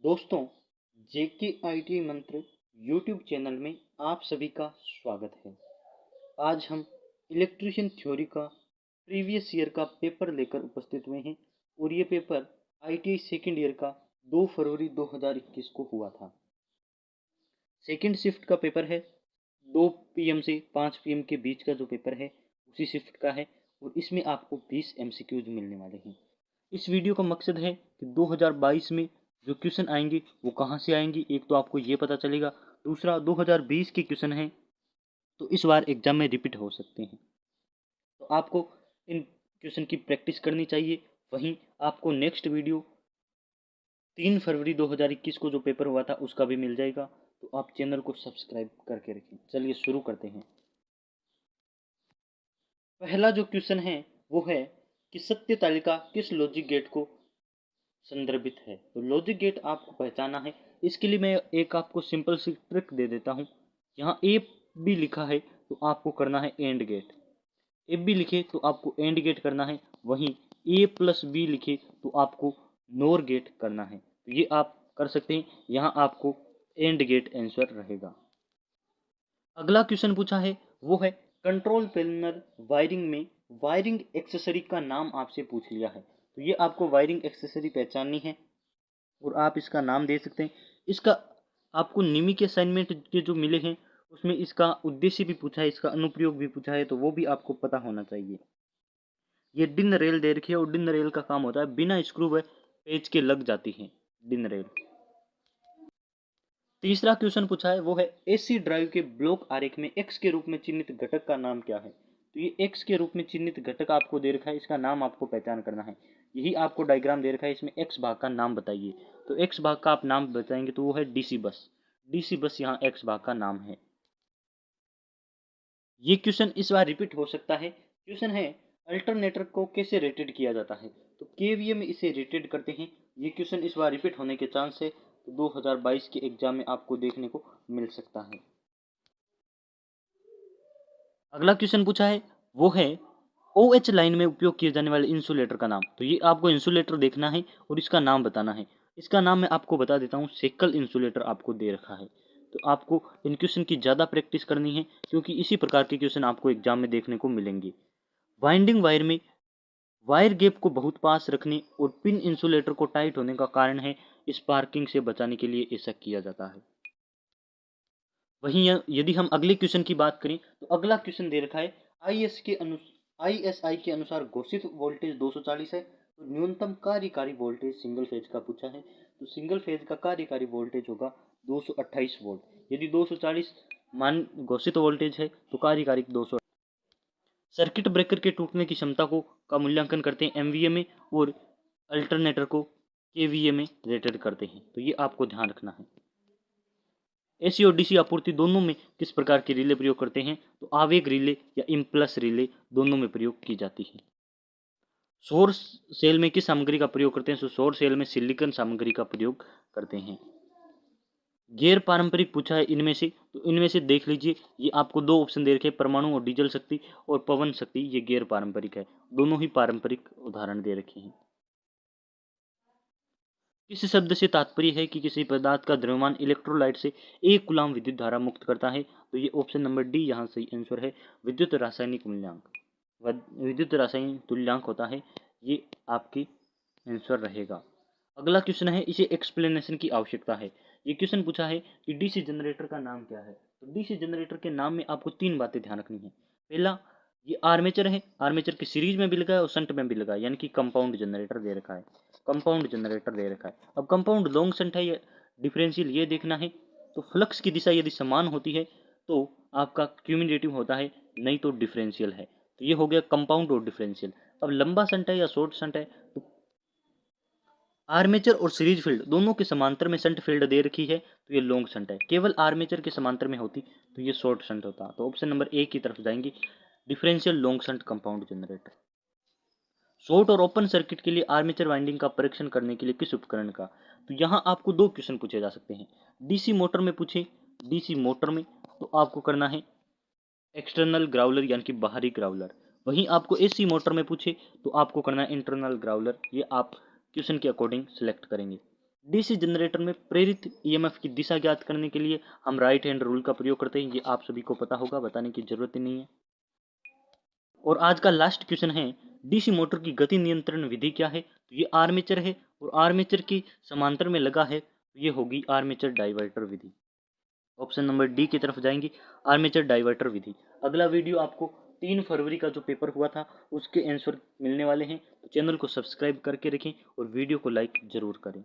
दोस्तों, जेके आईटी मंत्र YouTube channel में आप सभी का स्वागत है। आज हम इलेक्ट्रिशियन थ्योरी का प्रीवियस ईयर का पेपर लेकर उपस्थित हुए हैं और ये पेपर आईटीआई सेकेंड ईयर का 2 फरवरी 2021 को हुआ था। सेकेंड शिफ्ट का पेपर है। 2 पीएम से 5 पीएम के बीच का जो पेपर है उसी शिफ्ट का है और इसमें आपको 20 एमसीक्यूज मिलने वाले हैं। इस वीडियो का मकसद है कि 2022 में जो क्वेश्चन आएंगे वो कहाँ से आएंगे, एक तो आपको ये पता चलेगा, दूसरा 2020 के क्वेश्चन हैं तो इस बार एग्जाम में रिपीट हो सकते हैं, तो आपको इन क्वेश्चन की प्रैक्टिस करनी चाहिए। वहीं आपको नेक्स्ट वीडियो 3 फरवरी 2021 को जो पेपर हुआ था उसका भी मिल जाएगा, तो आप चैनल को सब्सक्राइब करके रखें। चलिए शुरू करते हैं। पहला जो क्वेश्चन है वो है कि सत्य तालिका किस लॉजिक गेट को संदर्भित है। तो लॉजिक गेट आपको पहचाना है, इसके लिए मैं एक आपको सिंपल सी ट्रिक दे देता हूँ। यहाँ ए भी लिखा है तो आपको करना है एंड गेट, ए बी लिखे तो आपको एंड गेट करना है, वहीं ए प्लस बी लिखे तो आपको नोर गेट करना है। तो ये आप कर सकते हैं, यहाँ आपको एंड गेट आंसर रहेगा। अगला क्वेश्चन पूछा है वो है कंट्रोल पैनल वायरिंग में वायरिंग एक्सेसरी का नाम आपसे पूछ लिया है। तो ये आपको वायरिंग एक्सेसरी पहचाननी है और आप इसका नाम दे सकते हैं। इसका आपको निमी के असाइनमेंट के जो मिले हैं उसमें इसका उद्देश्य भी पूछा है, इसका अनुप्रयोग भी पूछा है, तो वो भी आपको पता होना चाहिए। ये डिन रेल दे रखी है और डिन रेल का काम होता है बिना स्क्रू व पेच के लग जाती है डिन रेल। तीसरा क्वेश्चन पूछा है वो है एसी ड्राइव के ब्लॉक आरेख में एक्स के रूप में चिन्हित घटक का नाम क्या है। तो ये एक्स के रूप में चिन्हित घटक आपको दे रखा है, इसका नाम आपको पहचान करना है। यही आपको डायग्राम दे रखा है, इसमें एक्स भाग का नाम बताइए। तो एक्स भाग का आप नाम बताएंगे तो वो है डीसी बस। डीसी बस यहाँ एक्स भाग का नाम है। ये क्वेश्चन इस बार रिपीट हो सकता है। क्वेश्चन है अल्टरनेटर को कैसे रेटेड किया जाता है। तो केवीए में इसे रेटेड करते हैं। ये क्वेश्चन इस बार रिपीट होने के चांस है, तो 2022 के एग्जाम में आपको देखने को मिल सकता है। अगला क्वेश्चन पूछा है वो है ओएच लाइन में उपयोग किए जाने वाले इंसुलेटर का नाम। तो ये आपको इंसुलेटर देखना है और इसका नाम बताना है। इसका नाम मैं आपको बता देता हूँ, सेकल इंसुलेटर आपको दे रखा है। तो आपको इन क्वेश्चन की ज़्यादा प्रैक्टिस करनी है क्योंकि इसी प्रकार के क्वेश्चन आपको एग्जाम में देखने को मिलेंगे। वाइंडिंग वायर में वायर गैप को बहुत पास रखने और पिन इंसुलेटर को टाइट होने का कारण है, स्पार्किंग से बचाने के लिए ऐसा किया जाता है। वहीं यदि हम अगले क्वेश्चन की बात करें तो अगला क्वेश्चन दे रखा है आईएसआई के अनुसार घोषित वोल्टेज 240 है, तो न्यूनतम कार्यकारी वोल्टेज सिंगल फेज का पूछा है। तो सिंगल फेज का कार्यकारी वोल्टेज होगा 228 वोल्ट। यदि 240 मान घोषित वोल्टेज है तो कार्यकारी 200। सर्किट ब्रेकर के टूटने की क्षमता को का मूल्यांकन करते हैं एमवीए में और अल्टरनेटर को केवीए में रेटेड करते हैं। तो ये आपको ध्यान रखना है। एसी और डीसी आपूर्ति दोनों में किस प्रकार के रिले प्रयोग करते हैं। तो आवेग रिले या इम्पल्स रिले दोनों में प्रयोग की जाती है। सौर सेल में किस सामग्री का प्रयोग करते हैं। तो सौर सेल में सिलिकॉन सामग्री का प्रयोग करते हैं। गैर पारंपरिक पूछा है इनमें से, तो इनमें से देख लीजिए, ये आपको दो ऑप्शन दे रखे हैं, परमाणु और डीजल शक्ति और पवन शक्ति। ये गैर पारंपरिक है, दोनों ही पारंपरिक उदाहरण दे रखे हैं। किस शब्द से तात्पर्य है कि किसी पदार्थ का द्रव्यमान इलेक्ट्रोलाइट से 1 कूलम विद्युत धारा मुक्त करता है। तो ये ऑप्शन नंबर डी यहाँ सही आंसर है। विद्युत रासायनिक मूल्यांक, विद्युत रासायनिक तुल्यांक होता है, ये आपकी आंसर रहेगा। अगला क्वेश्चन है इसे एक्सप्लेनेशन की आवश्यकता है। ये क्वेश्चन पूछा है कि डीसी जनरेटर का नाम क्या है। तो डीसी जनरेटर के नाम में आपको 3 बातें ध्यान रखनी है। पहला, ये आर्मेचर है, आर्मेचर की सीरीज में भी लगा है और शंट में भी लगा है, यानी कि कंपाउंड जनरेटर दे रखा है। कंपाउंड जनरेटर दे रखा है। अब कंपाउंड लॉन्ग शंट है या डिफरेंशियल, ये देखना है। तो फ्लक्स की दिशा यदि समान होती है तो आपका क्यूमुलेटिव होता है, नहीं तो डिफरेंशियल है। तो ये हो गया कंपाउंड और डिफरेंशियल। अब लंबा शंट है या शॉर्ट शंट है, तो आर्मेचर और सीरीज फील्ड दोनों के समांतर में शंट फील्ड दे रखी है तो ये लॉन्ग शंट है। केवल आर्मेचर के समांतर में होती तो ये शॉर्ट शंट होता। तो ऑप्शन नंबर ए की तरफ जाएंगे, differential long shunt compound generator. Short और ओपन सर्किट के लिए आर्मेचर वाइंडिंग का परीक्षण करने के लिए किस उपकरण का। तो यहाँ आपको 2 क्वेश्चन पूछे जा सकते हैं। डीसी मोटर में पूछे, डीसी मोटर में तो आपको करना है एक्सटर्नल ग्राउलर यानी कि बाहरी ग्राउलर। वहीं आपको एसी मोटर में पूछे तो आपको करना है इंटरनल ग्राउलर। ये आप क्वेश्चन के अकॉर्डिंग सिलेक्ट करेंगे। डीसी जनरेटर में प्रेरित ईएमएफ की दिशा ज्ञात करने के लिए हम राइट हैंड रूल का प्रयोग करते हैं। ये आप सभी को पता होगा, बताने की जरूरत ही नहीं है। और आज का लास्ट क्वेश्चन है, डीसी मोटर की गति नियंत्रण विधि क्या है? तो ये आर्मेचर है, और आर्मेचर की समांतर में लगा है, तो ये होगी आर्मेचर डाइवर्टर विधि। ऑप्शन नंबर डी की तरफ जाएंगी, आर्मेचर डाइवर्टर विधि। अगला वीडियो आपको 3 फरवरी का जो पेपर हुआ था उसके आंसर मिलने वाले हैं, तो चैनल को सब्सक्राइब करके रखें और वीडियो को लाइक जरूर करें।